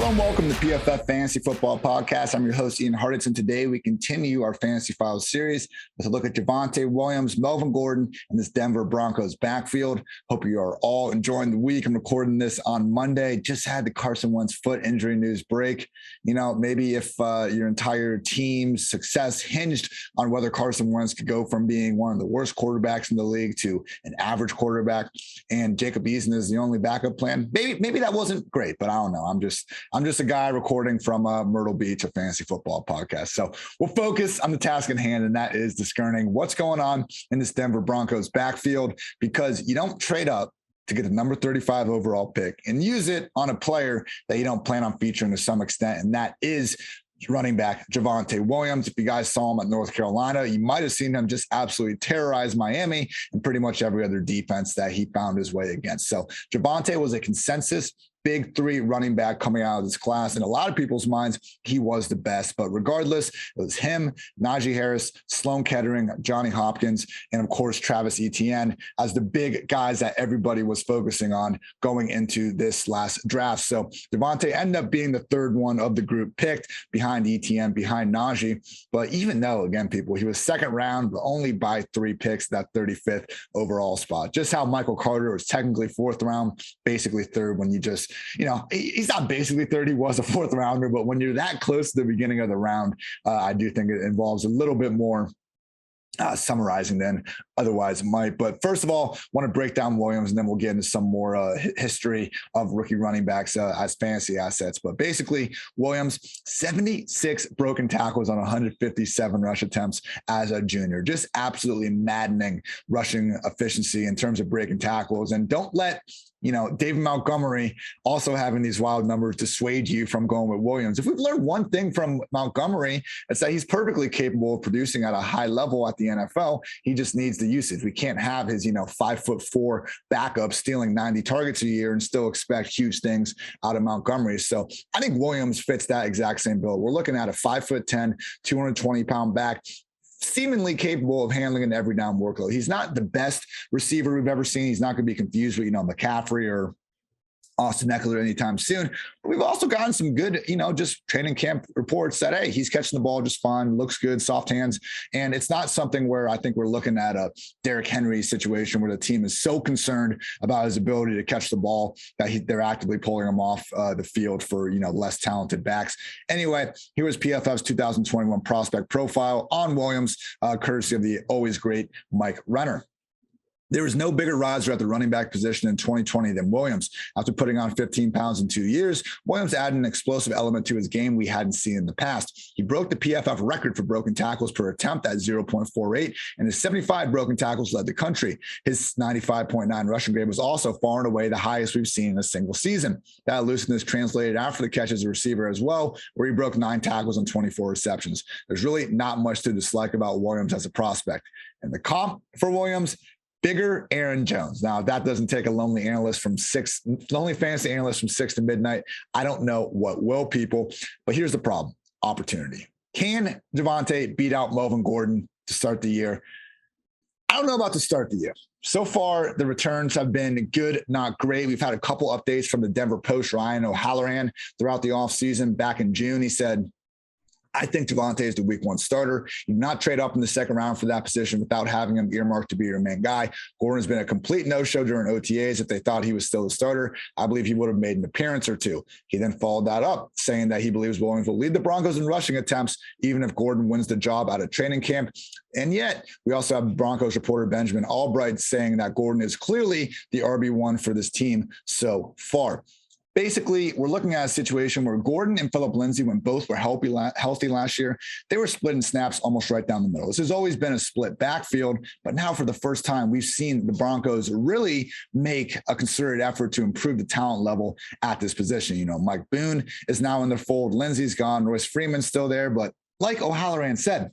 Hello and welcome to PFF Fantasy Football Podcast. I'm your host, Ian Hartitz, and today we continue our Fantasy Files series with a look at Javonte Williams, Melvin Gordon, and this Denver Broncos backfield. Hope you are all enjoying the week. I'm recording this on Monday. Just had the Carson Wentz foot injury news break. You know, maybe if your entire team's success hinged on whether Carson Wentz could go from being one of the worst quarterbacks in the league to an average quarterback, and Jacob Eason is the only backup plan, maybe that wasn't great, but I don't know. I'm just a guy recording from Myrtle Beach, a fantasy football podcast. So we'll focus on the task at hand, and that is discerning what's going on in this Denver Broncos backfield, because you don't trade up to get the number 35 overall pick and use it on a player that you don't plan on featuring to some extent, and that is running back Javonte Williams. If you guys saw him at North Carolina, you might have seen him just absolutely terrorize Miami and pretty much every other defense that he found his way against. So Javonte was a consensus big three running back coming out of this class. In a lot of people's minds, he was the best. But regardless, it was him, Najee Harris, Sloan Kettering, Johnny Hopkins, and of course, Travis Etienne as the big guys that everybody was focusing on going into this last draft. So Javonte ended up being the third one of the group picked behind Etienne, behind Najee. But even though, again, people, he was second round, but only by 3 picks, that 35th overall spot. Just how Michael Carter was technically fourth round, basically third when you just, you know, he's not basically third. He was a fourth rounder, but when you're that close to the beginning of the round, I do think it involves a little bit more summarizing than otherwise might. But first of all, want to break down Williams, and then we'll get into some more history of rookie running backs as fantasy assets. But basically, Williams, 76 broken tackles on 157 rush attempts as a junior. Just absolutely maddening rushing efficiency in terms of breaking tackles. And don't let David Montgomery also having these wild numbers dissuade you from going with Williams. If we've learned one thing from Montgomery, it's that he's perfectly capable of producing at a high level at the NFL. He just needs the usage. We can't have his, 5'4" backup stealing 90 targets a year and still expect huge things out of Montgomery. So I think Williams fits that exact same bill. We're looking at a 5'10", 220-pound back, seemingly capable of handling an every down workload. He's not the best receiver we've ever seen. He's not going to be confused with, McCaffrey or Austin Eckler anytime soon. But we've also gotten some good, just training camp reports that, hey, he's catching the ball just fine, looks good, soft hands. And it's not something where I think we're looking at a Derrick Henry situation where the team is so concerned about his ability to catch the ball that they're actively pulling him off the field for, less talented backs. Anyway, here was PFF's 2021 prospect profile on Williams, courtesy of the always great Mike Renner. There was no bigger riser at the running back position in 2020 than Williams. After putting on 15 pounds in 2 years, Williams added an explosive element to his game we hadn't seen in the past. He broke the PFF record for broken tackles per attempt at 0.48, and his 75 broken tackles led the country. His 95.9 rushing grade was also far and away the highest we've seen in a single season. That elusiveness translated after the catch as a receiver as well, where he broke 9 tackles on 24 receptions. There's really not much to dislike about Williams as a prospect. And the comp for Williams, bigger Aaron Jones. Now, if that doesn't take a lonely fantasy analyst from 6 to midnight, I don't know what will, people. But here's the problem: opportunity. Can Javonte beat out Melvin Gordon to start the year? I don't know about to start the year. So far, the returns have been good, not great. We've had a couple updates from the Denver Post, Ryan O'Halloran, throughout the offseason. Back in June, he said, I think Javonte is the week 1 starter. You do not trade up in the second round for that position without having him earmarked to be your main guy. Gordon's been a complete no-show during OTAs. If they thought he was still the starter, I believe he would have made an appearance or two. He then followed that up, saying that he believes Williams will lead the Broncos in rushing attempts, even if Gordon wins the job out of training camp. And yet, we also have Broncos reporter Benjamin Albright saying that Gordon is clearly the RB1 for this team so far. Basically, we're looking at a situation where Gordon and Phillip Lindsay, when both were healthy last year, they were splitting snaps almost right down the middle. This has always been a split backfield, but now for the first time, we've seen the Broncos really make a concerted effort to improve the talent level at this position. Mike Boone is now in the fold. Lindsay's gone. Royce Freeman's still there, but like O'Halloran said,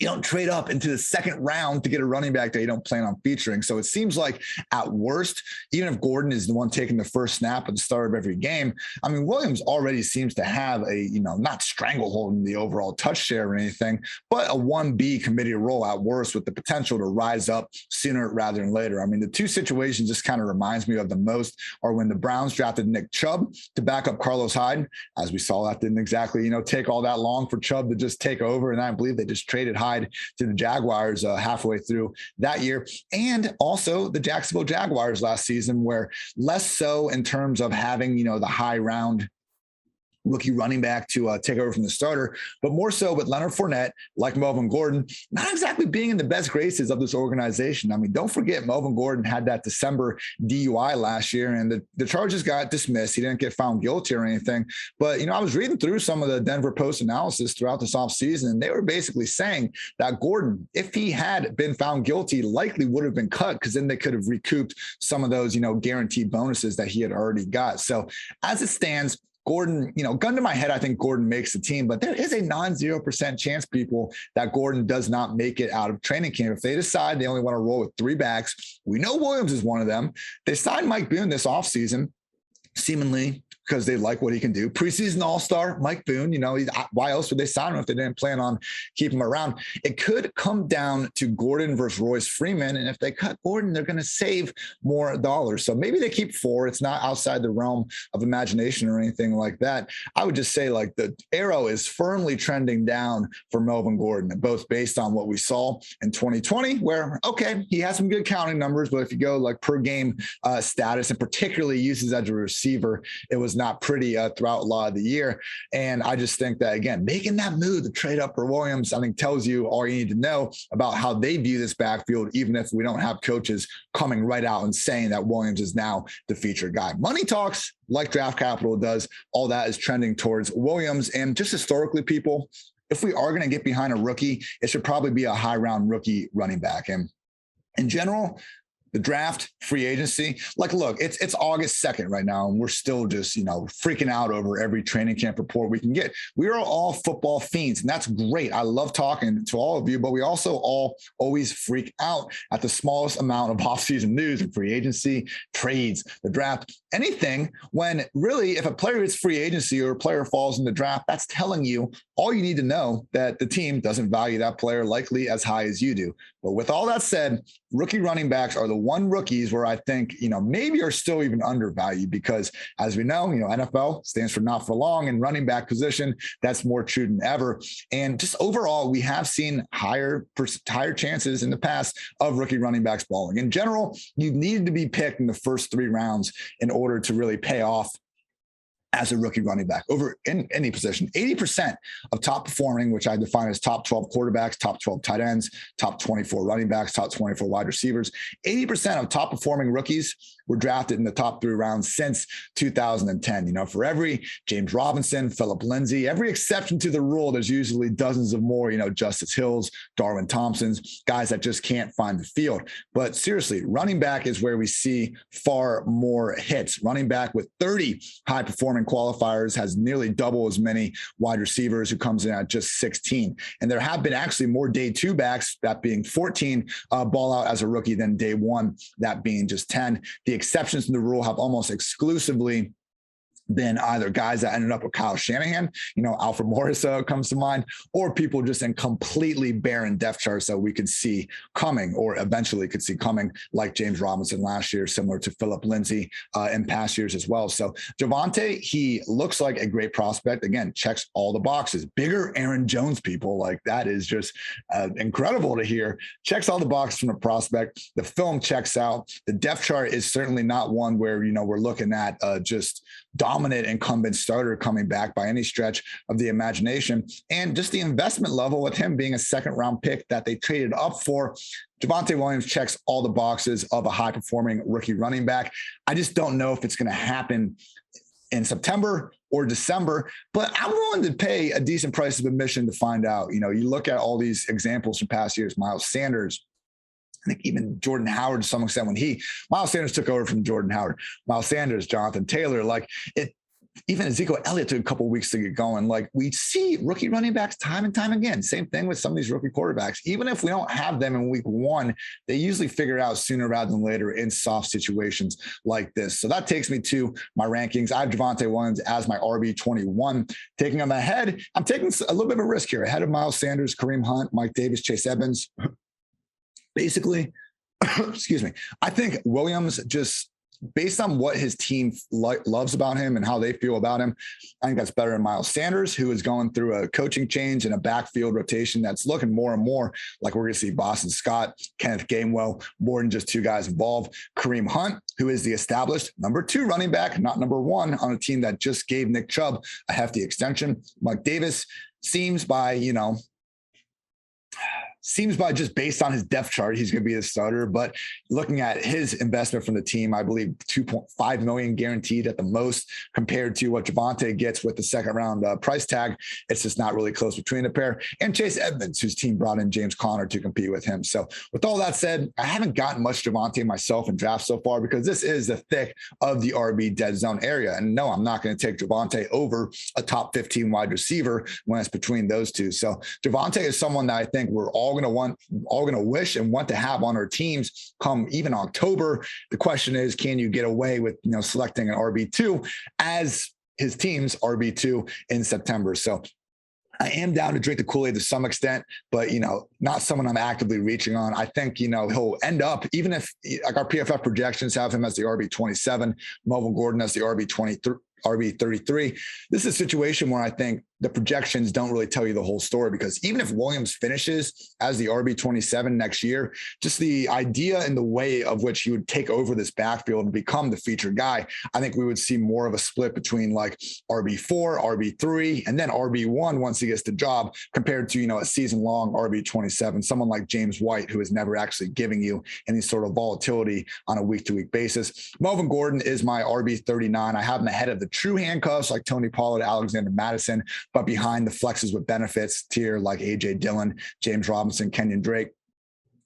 you don't trade up into the second round to get a running back that you don't plan on featuring. So it seems like at worst, even if Gordon is the one taking the first snap at the start of every game, I mean, Williams already seems to have a, not stranglehold in the overall touch share or anything, but a 1B committee role at worst with the potential to rise up sooner rather than later. I mean, the two situations just kind of reminds me of the most are when the Browns drafted Nick Chubb to back up Carlos Hyde. As we saw, that didn't exactly, take all that long for Chubb to just take over. And I believe they just traded Hyde to the Jaguars halfway through that year. And also the Jacksonville Jaguars last season, where less so in terms of having, the high round rookie running back to take over from the starter, but more so with Leonard Fournette, like Melvin Gordon, not exactly being in the best graces of this organization. I mean, don't forget Melvin Gordon had that December DUI last year, and the charges got dismissed. He didn't get found guilty or anything. But, I was reading through some of the Denver Post analysis throughout this offseason, and they were basically saying that Gordon, if he had been found guilty, likely would have been cut because then they could have recouped some of those, guaranteed bonuses that he had already got. So as it stands, Gordon, gun to my head, I think Gordon makes the team, but there is a non-0% chance, people, that Gordon does not make it out of training camp. If they decide they only want to roll with three backs, we know Williams is one of them. They signed Mike Boone this offseason, seemingly because they like what he can do. Preseason All-Star, Mike Boone, why else would they sign him if they didn't plan on keeping him around? It could come down to Gordon versus Royce Freeman. And if they cut Gordon, they're going to save more dollars. So maybe they keep four. It's not outside the realm of imagination or anything like that. I would just say like the arrow is firmly trending down for Melvin Gordon, both based on what we saw in 2020, where, okay, he has some good counting numbers, but if you go like per game status and particularly uses as a receiver, it was not pretty throughout a lot of the year. And I just think that, again, making that move to trade up for Williams, I think tells you all you need to know about how they view this backfield, even if we don't have coaches coming right out and saying that Williams is now the featured guy. Money talks, like Draft Capital does, all that is trending towards Williams. And just historically, people, if we are going to get behind a rookie, it should probably be a high round rookie running back. And in general, the draft, free agency, like, look, it's August 2nd right now, and we're still just, freaking out over every training camp report we can get. We are all football fiends, and that's great. I love talking to all of you, but we also all always freak out at the smallest amount of offseason news and free agency, trades, the draft, anything, when really if a player is free agency or a player falls in the draft, that's telling you all you need to know, that the team doesn't value that player likely as high as you do. But with all that said, rookie running backs are the one rookies where I think, maybe are still even undervalued because, as we know, NFL stands for not for long, and running back position, that's more true than ever. And just overall, we have seen higher chances in the past of rookie running backs balling. In general, you need to be picked in the first 3 rounds in order to really pay off as a rookie running back over in any position. 80% of top performing, which I define as top 12 quarterbacks, top 12 tight ends, top 24 running backs, top 24 wide receivers, 80% of top performing rookies were drafted in the top 3 rounds since 2010. For every James Robinson, Phillip Lindsay, every exception to the rule, there's usually dozens of more, Justice Hills, Darwin Thompsons, guys that just can't find the field. But seriously, running back is where we see far more hits. Running back with 30 high performing qualifiers has nearly double as many wide receivers, who comes in at just 16. And there have been actually more day 2 backs, that being 14 ball out as a rookie, than day 1, that being just 10. The exceptions to the rule have almost exclusively been either guys that ended up with Kyle Shanahan, Alfred Morris comes to mind, or people just in completely barren depth charts that we could see coming, or eventually could see coming, like James Robinson last year, similar to Phillip Lindsay in past years as well. So Javonte, he looks like a great prospect. Again, checks all the boxes. Bigger Aaron Jones, people, like that is just incredible to hear. Checks all the boxes from a prospect. The film checks out. The depth chart is certainly not one where, we're looking at just dominant incumbent starter coming back by any stretch of the imagination. And just the investment level with him being a 2nd round pick that they traded up for, Javonte Williams checks all the boxes of a high performing rookie running back. I just don't know if it's going to happen in September or December, but I'm willing to pay a decent price of admission to find out. You look at all these examples from past years, Miles Sanders, I think even Jordan Howard to some extent, when Miles Sanders took over from Jordan Howard, Miles Sanders, Jonathan Taylor, like even Ezekiel Elliott took a couple of weeks to get going. Like, we see rookie running backs time and time again. Same thing with some of these rookie quarterbacks. Even if we don't have them in week one, they usually figure it out sooner rather than later in soft situations like this. So that takes me to my rankings. I have Javonte Williams as my RB21. Taking him ahead, I'm taking a little bit of a risk here. Ahead of Miles Sanders, Kareem Hunt, Mike Davis, Chase Edmonds. Basically, excuse me, I think Williams, just based on what his team loves about him and how they feel about him, I think that's better than Miles Sanders, who is going through a coaching change and a backfield rotation that's looking more and more like we're going to see Boston Scott, Kenneth Gainwell, more than just two guys involved. Kareem Hunt, who is the established number 2 running back, not number 1 on a team that just gave Nick Chubb a hefty extension. Mike Davis seems by just based on his depth chart, he's going to be the starter. But looking at his investment from the team, I believe $2.5 million guaranteed at the most, compared to what Javonte gets with the second round price tag. It's just not really close between the pair. And Chase Edmonds, whose team brought in James Conner to compete with him. So with all that said, I haven't gotten much Javonte myself in drafts so far, because this is the thick of the RB dead zone area. And no, I'm not going to take Javonte over a top 15 wide receiver when it's between those two. So Javonte is someone that I think we're all going to wish and want to have on our teams come even October. The question is, can you get away with, selecting an RB2 as his team's RB2 in September? So I am down to drink the Kool-Aid to some extent, but, not someone I'm actively reaching on. I think, he'll end up, even if like our PFF projections have him as the RB27, Melvin Gordon as the RB33. This is a situation where I think the projections don't really tell you the whole story, because even if Williams finishes as the RB27 next year, just the idea and the way of which you would take over this backfield and become the featured guy, I think we would see more of a split between like RB4, RB3, and then RB1 once he gets the job, compared to, a season-long RB27, someone like James White, who is never actually giving you any sort of volatility on a week-to-week basis. Melvin Gordon is my RB39. I have him ahead of the true handcuffs like Tony Pollard, Alexander Mattison, but behind the flexes with benefits tier like AJ Dillon, James Robinson, Kenyon Drake.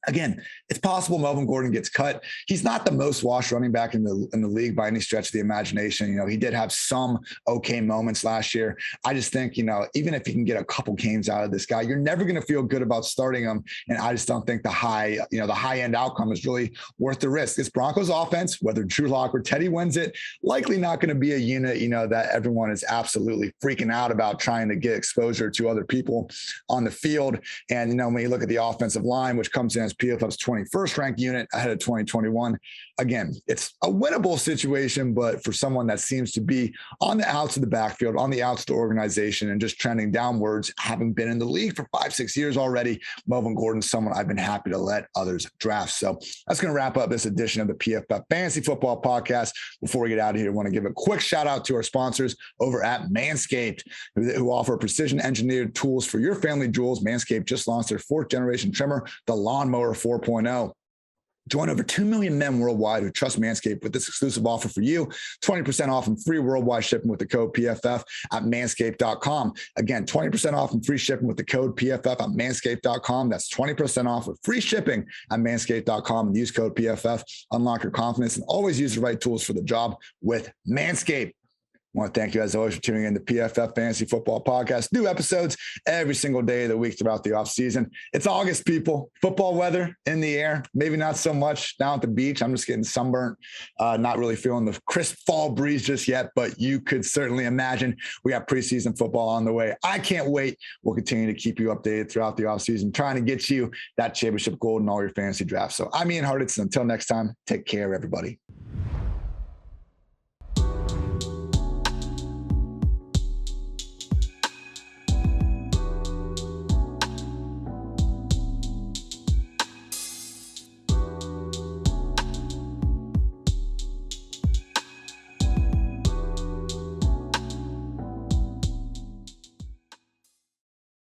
Again, it's possible Melvin Gordon gets cut. He's not the most washed running back in the league by any stretch of the imagination. He did have some okay moments last year. I just think, even if he can get a couple games out of this guy, you're never going to feel good about starting him. And I just don't think the high end outcome is really worth the risk. This Broncos offense, whether Drew Lock or Teddy wins it, likely not going to be a unit, that everyone is absolutely freaking out about trying to get exposure to other people on the field. And, when you look at the offensive line, which comes in as PFF's 21st ranked unit ahead of 2021. Again, it's a winnable situation, but for someone that seems to be on the outs of the backfield, on the outs of the organization, and just trending downwards, having been in the league for 5-6 years already, Melvin Gordon's someone I've been happy to let others draft. So that's going to wrap up this edition of the PFF Fantasy Football Podcast. Before we get out of here, I want to give a quick shout out to our sponsors over at Manscaped, who offer precision engineered tools for your family jewels. Manscaped just launched their 4th generation trimmer, the Lawnmower 4.0. Join over 2 million men worldwide who trust Manscaped with this exclusive offer for you. 20% off and free worldwide shipping with the code PFF at manscaped.com. Again, 20% off and free shipping with the code PFF at manscaped.com. That's 20% off with free shipping at manscaped.com. And use code PFF. Unlock your confidence and always use the right tools for the job with Manscaped. I want to thank you, as always, for tuning in to PFF Fantasy Football Podcast. New episodes every single day of the week throughout the offseason. It's August, people. Football weather in the air. Maybe not so much down at the beach. I'm just getting sunburnt. Not really feeling the crisp fall breeze just yet, but you could certainly imagine we have preseason football on the way. I can't wait. We'll continue to keep you updated throughout the offseason, trying to get you that championship gold in all your fantasy drafts. So I'm Ian Hartitz. Until next time, take care, everybody.